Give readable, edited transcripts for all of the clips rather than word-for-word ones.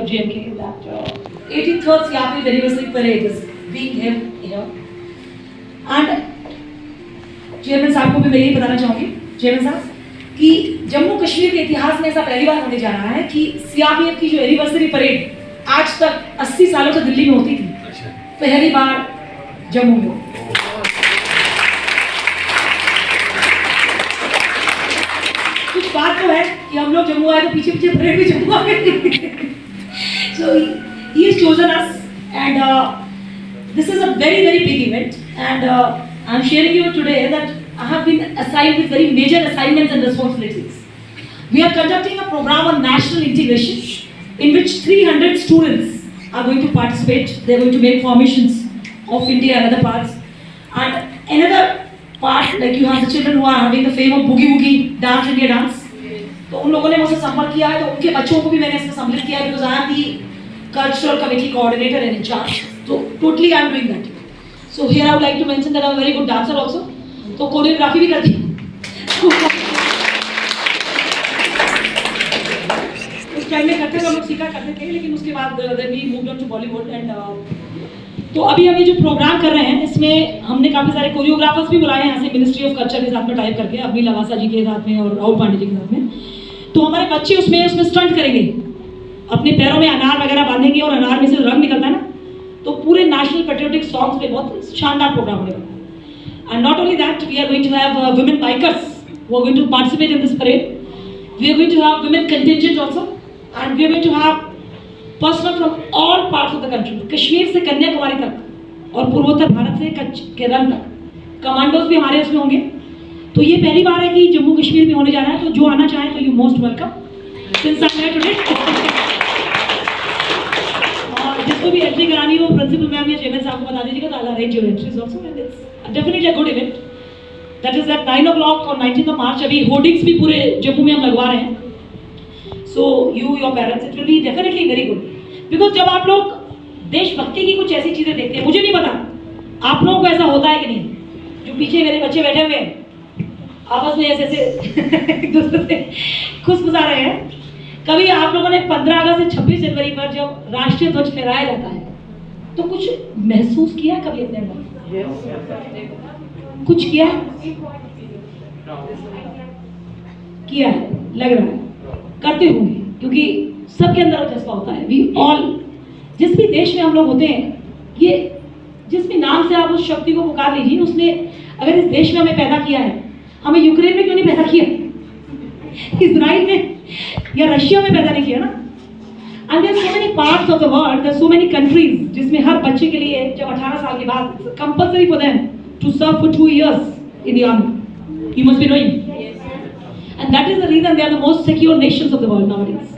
JMK that 83rd CRPF anniversary parade is being held here. And chairman साहब को भी मैं यही बताना चाहूँगी, चेयरमैन साहब, कि जम्मू कश्मीर के इतिहास में ऐसा पहली बार होने जा रहा है कि CRPF की जो एनिवर्सरी परेड आज तक 80 सालों से दिल्ली में होती थी, पहली बार जम्मू में। कुछ बात तो है कि हम लोग जम्मू आए तो पीछे पीछे परेड भी जम्मू आ गई। So he has chosen us, and this is a very big event, and I'm sharing you today that I have been assigned with very major assignments and responsibilities. We are conducting a program on national integration in which 300 students are going to participate. They are going to make formations of India and other parts. And another part, like you have the children who are having the fame of boogie woogie dance, India dance. तो उन लोगों ने मुझसे संपर्क किया है, तो उनके बच्चों को भी मैंने इसमें सम्मिलित किया है, because I am the cultural committee coordinator and in charge. So totally I am doing that. So here I would like to mention that I am a very good dancer also. तो choreography भी करती हूँ। उस time में करते हम लोग सीखा करते थे, लेकिन उसके बाद then we moved on to Bollywood and तो अभी हम ये जो प्रोग्राम कर रहे हैं इसमें हमने काफ़ी सारे कोरियोग्राफर्स भी बुलाए हैं यहाँ से मिनिस्ट्री ऑफ कल्चर के साथ में टाइप करके, अभी लवासा जी के साथ में और राहुल पांडे जी के साथ में। तो हमारे बच्चे उसमें स्टंट करेंगे, अपने पैरों में अनार वगैरह बांधेंगे और अनार में से रंग निकलता है ना, तो पूरे नेशनल पेट्रियोटिक सॉन्ग्स पे बहुत शानदार प्रोग्राम होने वाला है। And not only that, we are going to have women bikers who are going to participate in this parade. We are going to have women contingent also, and we are going to have personnel from all parts of the country, Kashmir से कन्याकुमारी तक और पूर्वोत्तर भारत से केरल तक, commandos भी हमारे उसमें होंगे। तो ये पहली बार है कि जम्मू कश्मीर में होने जा रहा है, तो जो आना चाहे तो you most welcome. Since I am here today, और जिसको भी एंट्री करानी हो प्रिंसिपल मैम या चेयरमैन साहब को बता दीजिएगा, तो I arrange your entries also, and it's definitely a good event. That is at 9 o'clock और 19th of March। अभी होर्डिंग्स भी पूरे जम्मू में हम लगवा रहे हैं। So you your parents, it will be definitely very good, because जब आप लोग देशभक्ति की कुछ ऐसी चीज़ें देखते हैं, मुझे नहीं पता आप लोगों को ऐसा होता है कि नहीं, जो पीछे मेरे बच्चे बैठे हुए हैं आपस में ऐसे एक दूसरे से खुशखुशा रहे हैं, कभी आप लोगों ने 15 अगस्त से 26 जनवरी पर जब राष्ट्रीय ध्वज फहराया जाता है तो कुछ महसूस किया कभी अपने अंदर? कुछ किया है, लग रहा है, करते होंगे, क्योंकि सबके अंदर जज्बा होता है। वी ऑल, जिस भी देश में हम लोग होते हैं, ये जिस भी नाम से आप उस शक्ति को पुकार लीजिए, उसने अगर इस देश में हमें पैदा किया है, हमें यूक्रेन में क्यों नहीं पैदा किया, इजराइल में या रशिया में पैदा नहीं किया ना? And there so many parts of the world, there so many countries जिसमें हर बच्चे के लिए जब 18 साल के बाद compulsory for them to serve for 2 years in the army. You must be knowing, and that is the reason they are the most secure nations of the world nowadays.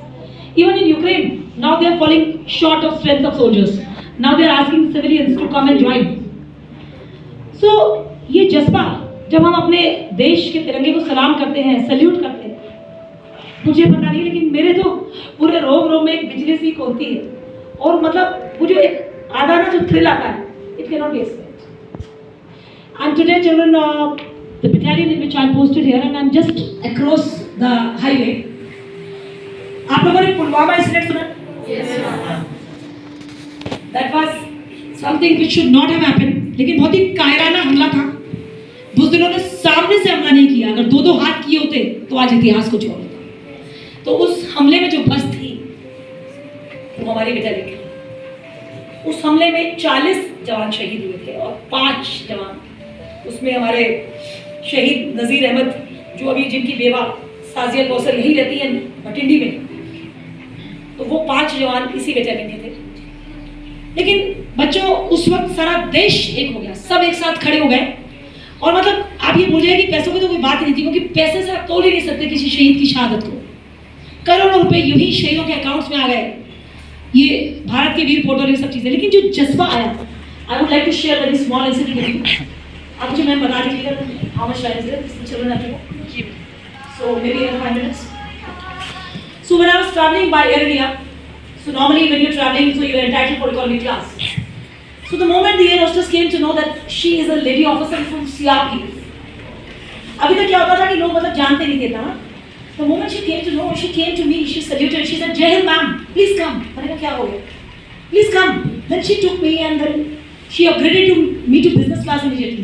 Even in Ukraine, now they are falling short of strength of soldiers. Now they are asking civilians to come and join. So ये जज्बा, जब हम अपने देश के तिरंगे को सलाम करते हैं, सल्यूट करते हैं, मुझे पता नहीं, लेकिन मेरे तो पूरे रोम में एक बिजली सी होती है, और मतलब वो जो एक आधा ना जो थ्रिल आता है, it cannot be explained. And today children, the battalion in which I posted here, and I'm just across the highway. आप लोगों ने पुलवामा इंसिडेंट सुना? Yes. That was something which should not have happened. लेकिन बहुत ही कायराना हमला था। बुज़दिलों ने सामने से हमला नहीं किया, अगर 2-2 हाथ किए होते तो आज इतिहास कुछ और होता। तो उस हमले में जो बस थी वो हमारी बेटालियन की, उस हमले में 40 जवान शहीद हुए थे और 5 जवान, उसमें हमारे शहीद नज़ीर अहमद, जो अभी जिनकी बेवा साजिया कौसर यही रहती है भटिंडी में, तो वो 5 जवान इसी बेटालियन के थे। लेकिन बच्चों, उस वक्त सारा देश एक हो गया, सब एक साथ खड़े हो गए, और मतलब आप ये बोल जाए कि पैसों की तो कोई बात नहीं थी, क्योंकि पैसे से आप तोल ही नहीं सकते किसी शहीद की शहादत को। करोड़ों रुपए यूं ही शहीदों के अकाउंट्स में आ गए, ये भारत के वीर पोर्टल, ये सब चीज़ें। लेकिन जो जज्बा आया, I would like to share very small incident with you. आप मुझे मैम बता दीजिएगा how much time is there, children have to go, so may be in 5 minutes. So when I was traveling by Air India, so normally when you're traveling, so you're entitled for economy class. So the moment the air hostess came to know that she is a lady officer from CRPF, अभी तक क्या होता था कि लोग मतलब जानते नहीं थे ना, The moment she came to know, she came to me, she saluted, she said, "Jai Hind ma'am, please come." मैंने कहा क्या हो गया? Please come. Then she took me and then she upgraded me to business class immediately.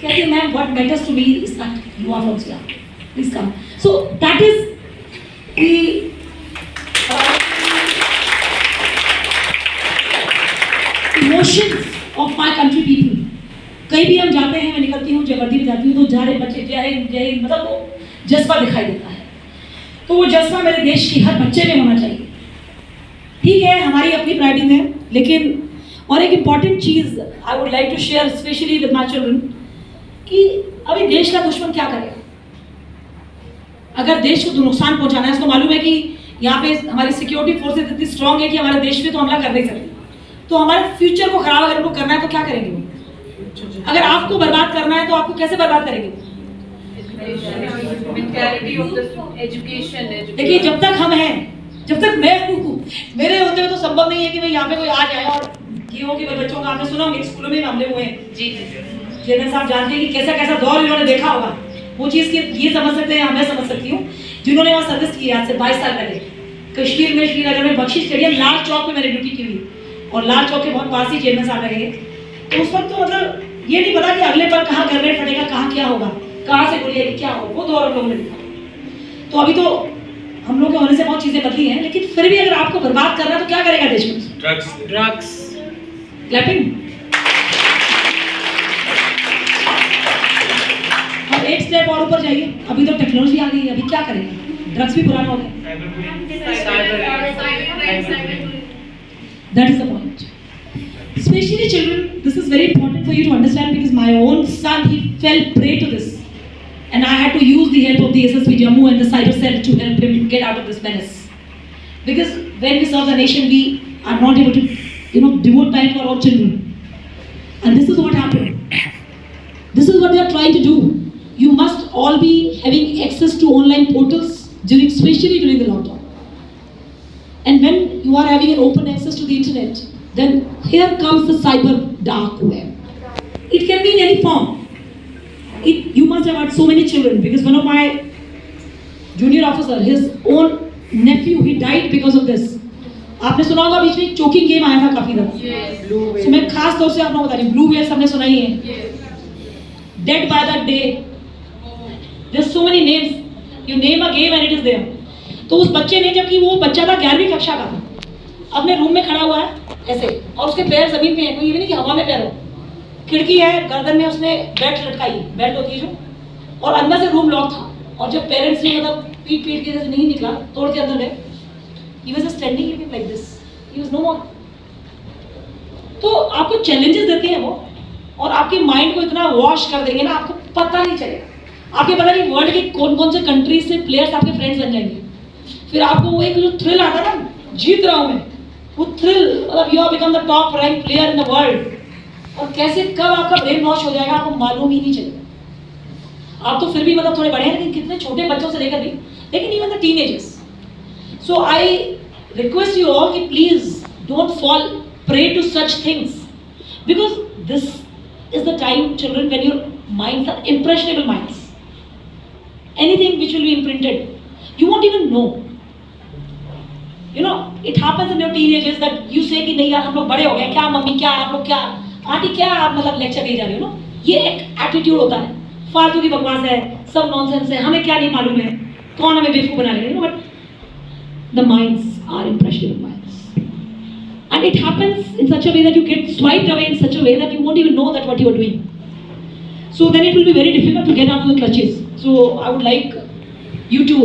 कहती है ma'am, what matters to me is that you are from Siam. Please come. So that is the emotions of my country people. कहीं भी हम जाते हैं, मैं निकलती हूँ, जगह भी जाती हूँ तो जा रहे बच्चे जय हिंद मतलब वो जज्बा दिखाई देता है। तो वो जज्बा मेरे देश की हर बच्चे में होना चाहिए। ठीक है, हमारी अपनी प्राइडिंग है, लेकिन और एक इम्पॉर्टेंट चीज़ I would like to share specially with my children कि अभी देश का दुश्मन क्या करेगा? अगर देश को नुकसान पहुंचाना है, इसको मालूम है कि यहाँ पे हमारी सिक्योरिटी फोर्सेस इतनी स्ट्रांग है कि हमारे देश पे तो हमला कर नहीं सकते, तो हमारे फ्यूचर को खराब अगर उनको करना है तो क्या करेंगे वो? अगर आपको बर्बाद करना है तो आपको कैसे बर्बाद करेंगे? देखिए, जब तक हम हैं, जब तक मैं हूँ, मेरे होते हुए तो संभव नहीं है कि मैं यहाँ पे कोई आ जाए और ये हो कि बच्चों का आपने सुना होंगे स्कूलों में मामले हुए हैं। जी चेयरमैन साहब जानते हैं कि कैसा कैसा दौर इन्होंने देखा होगा। वो चीज़ की ये समझ सकते हैं, मैं समझ सकती हूँ, जिन्होंने वहाँ सर्विस की आज से 22 साल पहले कश्मीर में, श्रीनगर में, बख्शी स्टेडियम, लाल चौक में मैंने ड्यूटी की हुई और लाल चौक के बहुत पास ही चेयरमैन साहब रहे। तो उस वक्त तो मतलब ये नहीं पता कि अगले पर कहाँ ग्रेनेड फटेगा, कहाँ क्या होगा, कहाँ से गोली आएगी, क्या होगा, वो दौर हम लोगों ने देखा। तो अभी तो हम लोग के होने से बहुत चीज़ें बदली हैं, लेकिन फिर भी अगर आपको बर्बाद करना है तो क्या करेगा देश में? Drugs clapping. और एक स्टेप और ऊपर जाइए, अभी तो टेक्नोलॉजी आ गई है, अभी क्या करेंगे? ड्रग्स भी पुराना हो गया। That is the point. Especially children, this is very important for you to understand because my own son, he fell prey to this, and I had to use the help of the SSP Jammu and the cyber cell to help him get out of this menace. Because when we serve the nation, we are not able to, devote time for our children, and this is what happened. This is what they are trying to do. You must all be having access to online portals especially during the lockdown. And when you are having an open access to the internet, then here comes the cyber dark web. It can be in any form. You must have had so many children because one of my junior officer, his own nephew, he died because of this. आपने सुना होगा बीच में choking game आया था काफी दफा। तो मैं खास तौर से आप लोगों को बता रही हूँ, ब्लू वेल सबने सुना ही है। Dead by that day. There's so many names. You name a game and it is there. तो उस बच्चे ने, जबकि वो बच्चा था 11वीं कक्षा का, अपने रूम में खड़ा हुआ है ऐसे, और उसके पैर जमीन पे हैं, कोई ये भी नहीं कि हवा में पैर हो, खिड़की है, गर्दन में उसने बेल्ट लटकाई, बेल्ट होती है जो, और अंदर से रूम लॉक था, और जब पेरेंट्स ने मतलब पीट के से नहीं निकला, तोड़ के अंदर गए, he was standing looking like this, he was no more. तो आपको चैलेंजेस देते हैं वो, और आपके माइंड को इतना वॉश कर देंगे ना, आपको पता नहीं चलेगा। आपके पता नहीं वर्ल्ड के कौन कौन से कंट्रीज से प्लेयर्स आपके फ्रेंड्स बन जाएंगे। फिर आपको वो एक जो थ्रिल आता है ना, जीत रहा हूँ मैं, वो थ्रिल, मतलब you have become the top rank player in the world, और कैसे कब आपका ब्रेन वॉश हो जाएगा आपको मालूम ही नहीं चलेगा। आप तो फिर भी मतलब थोड़े बड़े हैं, लेकिन कितने छोटे बच्चों से लेकर भी, लेकिन even the teenagers. So I request you all कि please don't fall prey to such things, because this is the time children when your minds are impressionable minds. Anything which will be imprinted, you won't even know. It happens in your teenagers that you say कि नहीं यार हम लोग बड़े हो गए, क्या mummy, क्या आप लोग, क्या आंटी, क्या आप मतलब लेक्चर दे जा रहे हो ना, ये एक एटीट्यूड होता है, फालतू की बकवास है, सब नॉनसेंस है, हमें क्या नहीं मालूम है, कौन हमें बेवकूफ बना रहे हैं, but the minds are impressionable minds, and it happens in such a way that you get swiped away in such a way that you won't even know that what you are doing. So then it will be very difficult to get out of the clutches. So I would like you to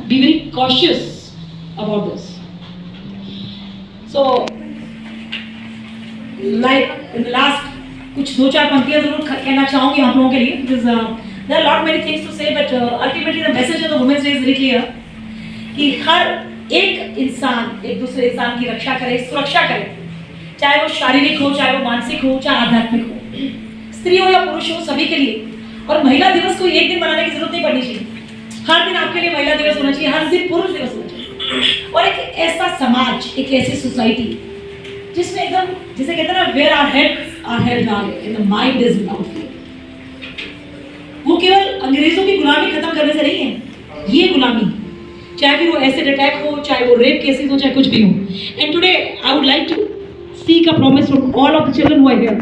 be very cautious about this. So like in the last कुछ 2-4 पंक्तियाँ जरूर कहना चाहूँगी आप लोगों के लिए, because there are lot many things to say, but ultimately the message of the Women's Day is very clear कि हर एक इंसान एक दूसरे इंसान की रक्षा करे, सुरक्षा करे, चाहे वो शारीरिक हो, चाहे वो मानसिक हो, चाहे आध्यात्मिक हो, स्त्री हो या पुरुष हो, सभी के लिए। और महिला दिवस को एक दिन मनाने की जरूरत नहीं पड़नी चाहिए, हर दिन आपके लिए महिला दिवस होना चाहिए, हर दिन पुरुष दिवस होना चाहिए। और एक ऐसा समाज, एक ऐसी सोसाइटी जिसमें एकदम, जिसे कहते हैं ना, where our heads are held and the mind is without fear. वो केवल अंग्रेजों की गुलामी खत्म करने से नहीं है, ये गुलामी, चाहे फिर वो एसिड अटैक हो, चाहे वो रेप केसेस हो, चाहे कुछ भी हो. And today I would like to seek a promise from all of the children who are here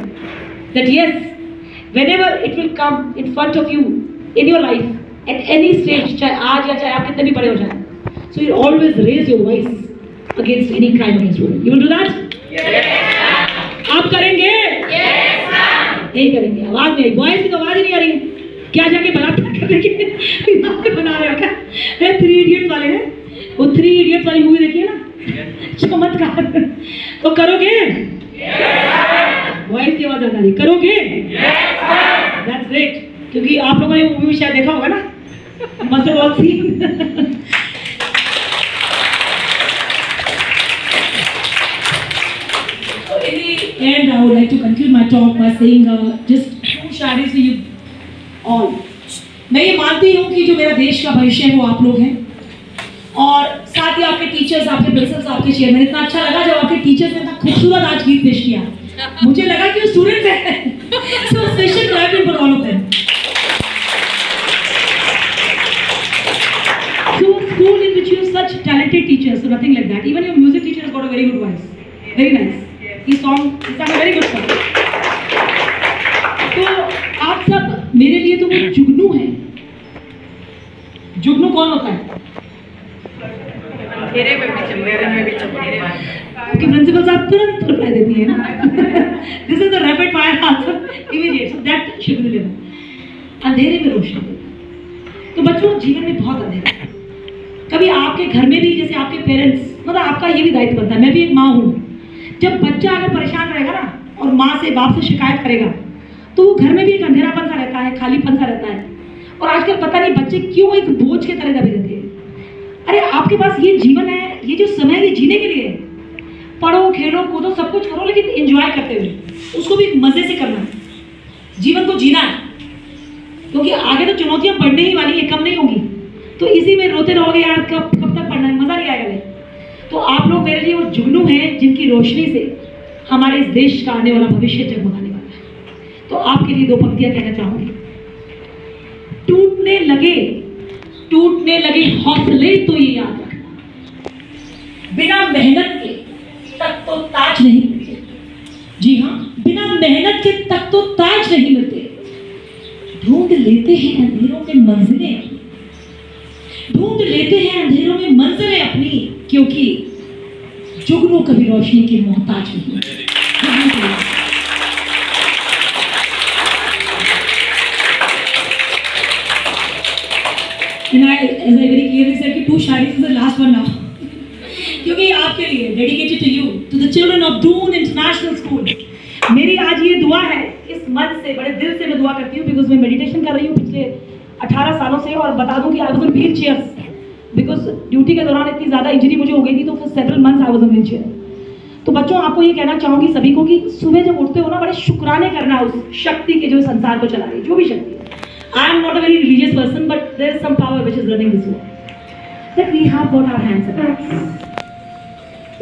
that yes, whenever it will come in front of you in your life at any stage, चाहे आज या चाहे आप कितने भी बड़े हो जाए, so you always raise your voice against any crime against women. You will do that? Yes. आप करेंगे? Yes, ma'am. यही करेंगे. आवाज नहीं आई, बॉयज की तो आवाज ही नहीं आ रही है. क्या जाके बलात्कार करने के दिमाग बना रहे हो क्या? ये 3 इडियट्स वाले हैं, वो 3 इडियट्स वाली मूवी देखिए ना, चमत्कार. तो करोगे? वॉइस की आवाज आ रही, करोगे? दैट्स ग्रेट, क्योंकि आप लोगों ने मूवी में शायद देखा होगा ना, mother all scene. And I would like to conclude my talk by saying just 2 शायरी से you all. मैं ये मानती हूँ कि जो मेरा देश का भविष्य है वो आप लोग हैं, और साथ ही आपके टीचर्स, आपके प्रिंसिपल्स, आपके चेयरमैन. इतना अच्छा लगा जब आपके टीचर्स ने इतना खूबसूरत आज गीत पेश किया. मुझे लगा कि वो स्टूडेंट है. So special clapping for all of them. So school in which you have such talented teachers, so nothing like that. Even your music teacher has got a very good voice. Very nice. He sang a very good song. तो आप सब मेरे लिए तो वो जुगनू है. जुगनू कौन होता है? मेरे में भी क्योंकि प्रिंसिपल साहब तुरंत रिप्लाई देती है ना. This is the rapid fire answer immediate, so that should be living. अंधेरे में रोशनी. तो बच्चों, जीवन में बहुत अंधेरा है. कभी आपके घर में भी, जैसे आपके पेरेंट्स, मतलब आपका ये भी दायित्व बनता है. मैं भी एक माँ हूँ. जब बच्चा अगर परेशान रहेगा ना और माँ से, बाप से शिकायत करेगा, तो वो घर में भी एक अंधेरापन सा रहता है, खालीपन सा रहता है. और आजकल पता नहीं बच्चे क्यों एक बोझ के तरह दबे रहते हैं. अरे आपके पास ये जीवन है, ये जो समय है, ये जीने के लिए. पढ़ो, खेलो, कूदो, सब कुछ करो, लेकिन एंजॉय करते हुए, उसको भी मजे से करना है. जीवन को जीना है, क्योंकि आगे तो चुनौतियां बढ़ने ही वाली है, कम नहीं होगी. तो इसी में रोते रहोगे यार, कब तक पढ़ना है, मजा नहीं आएगा. नहीं तो आप लोग मेरे लिए वो जुगनू हैं जिनकी रोशनी से हमारे इस देश का आने वाला भविष्य जगमगाने वाला है. तो आपके लिए 2 पंक्तियां कहना चाहूंगी. टूटने लगे हौसले तो ये याद रखना, बिना मेहनत के तक तो ताज नहीं मिलते. जी हाँ, बिना मेहनत के तक तो ताज नहीं मिलते. ढूंढ लेते हैं अंधेरों में मंजिलें, ढूंढ लेते हैं अंधेरों में मंजिलें अपनी, क्योंकि जुगनू कभी रोशनी की मोहताज नहीं. And I, as I very clearly said, कि 2 शायरी is the last one now. क्योंकि आपके लिए, dedicated to you, to the children of Doon International School. मेरी आज ये दुआ है, इस मन से, बड़े दिल से मैं दुआ करती हूँ, बिकॉज मैं मेडिटेशन कर रही हूँ पिछले 18 सालों से. और बता दूँ कि I was on wheel chairs, because duty के दौरान इतनी ज़्यादा इंजरी मुझे हो गई थी, तो फिर several months I was on wheel chair. तो बच्चों, आपको ये कहना चाहूँगी सभी को कि सुबह जब उठते हो ना, बड़े शुक्राने करना उस शक्ति के जो संसार को चला रही है, जो भी शक्ति है. I am not a very religious person, but there is some power which is running this world. That we have got our hands up.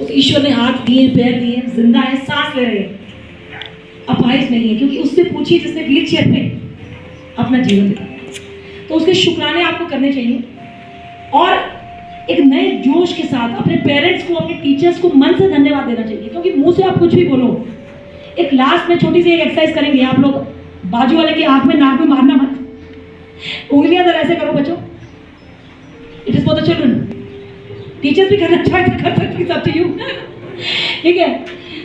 उस ईश्वर ने हाथ दिए, पैर दिए, जिंदा है, सांस ले रहे हैं, अपाहिज नहीं है. क्योंकि उससे पूछिए जिसने व्हील चेयर पे अपना जीवन बिताया. तो उसके शुक्राने आपको करने चाहिए, और एक नए जोश के साथ अपने पेरेंट्स को, अपने टीचर्स को मन से धन्यवाद देना चाहिए. क्योंकि मुंह से आप कुछ भी बोलो. एक लास्ट में छोटी सी एक एक्सरसाइज करेंगे. आप लोग बाजू वाले की आंख में, नाक में मारना मत. उंगलियां जरा ऐसे करो बच्चों. It is for the children. Teachers भी करना चाहे तो कर सकती, सब टू यू. ठीक है,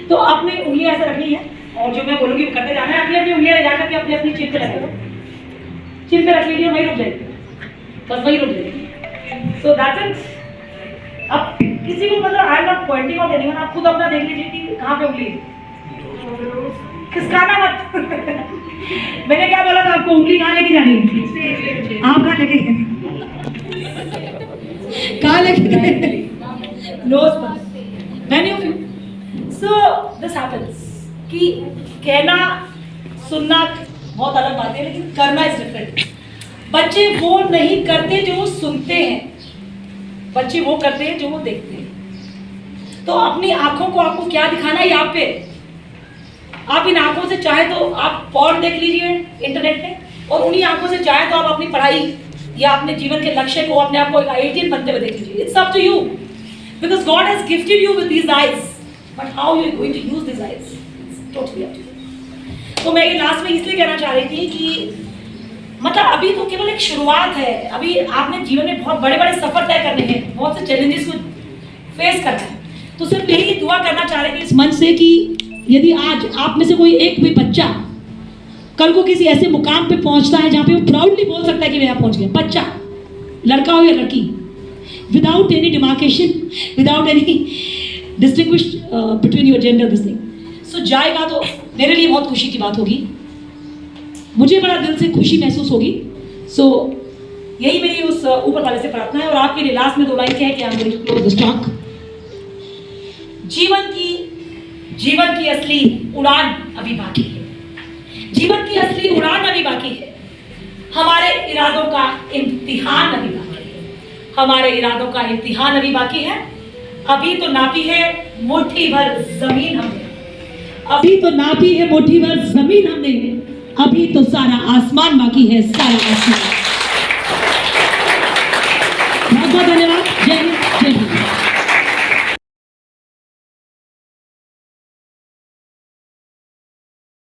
तो आपने उंगलियां ऐसे रखनी है, और जो मैं बोलूँगी वो करते जाना है. अपनी उंगलियां ले जाकर के अपनी अपनी चिन पे रख दो. चिन पे रख लीजिए, वहीं रुक जाएगी, बस वहीं रुक जाएगी. So that's it. अब किसी को मतलब I am not pointing out anyone, आप खुद अपना देख लीजिए कि कहाँ पे उंगली है. खिसकाना मत. मैंने क्या बोला था आपको, उंगली कहाँ लेके जानी है? आप कहाँ लेके गए? कहाँ लेके गए? नोज पर. Many of you. So this happens कि कहना, सुनना बहुत अलग बात है, लेकिन करना इज डिफरेंट. बच्चे वो नहीं करते जो वो सुनते हैं, बच्चे वो करते हैं जो वो देखते हैं. तो अपनी आंखों को आपको क्या दिखाना है यहाँ पे. आप इन आंखों से चाहे तो आप पॉर्न देख लीजिए इंटरनेट पे, और उन्हीं आंखों से चाहे तो आप अपनी पढ़ाई या अपने जीवन के लक्ष्य को, अपने आप को एक आईआईटीएन बनते हुए देख लीजिए। It's up to you, because God has gifted you with these eyes, but how you are going to use these eyes, it's totally up to you. तो मैं ये लास्ट में इसलिए कहना चाह रही थी कि मतलब अभी तो केवल एक शुरुआत है, अभी आपने जीवन में बहुत बड़े बड़े सफर तय करने हैं, बहुत से चैलेंजेस को फेस करना है। तो सिर्फ यही दुआ करना चाह रहे थे इस मंच से कि यदि आज आप में से कोई एक भी बच्चा कल को किसी ऐसे मुकाम पे पहुंचता है जहां पे वो प्राउडली बोल सकता है कि मैं यहाँ पहुंच गया, बच्चा, लड़का हो या लड़की, without any demarcation, without any distinguish between your gender, this thing, सो जाएगा तो मेरे लिए बहुत खुशी की बात होगी, मुझे बड़ा दिल से खुशी महसूस होगी। सो यही मेरी उस ऊपर वाले से प्रार्थना है। और आपके लिए लास्ट में 2 लाइन क्या है कि I am going to close this talk. जीवन की असली उड़ान अभी बाकी है, जीवन की असली उड़ान अभी बाकी है, हमारे इरादों का इम्तिहान अभी बाकी है, हमारे इरादों का इम्तिहान अभी बाकी है। अभी तो नापी है मुट्ठी भर जमीन हमने, अभी तो नापी है मुट्ठी भर जमीन हमने, अभी तो सारा आसमान बाकी है, सारा आसमान। बहुत बहुत धन्यवाद। जय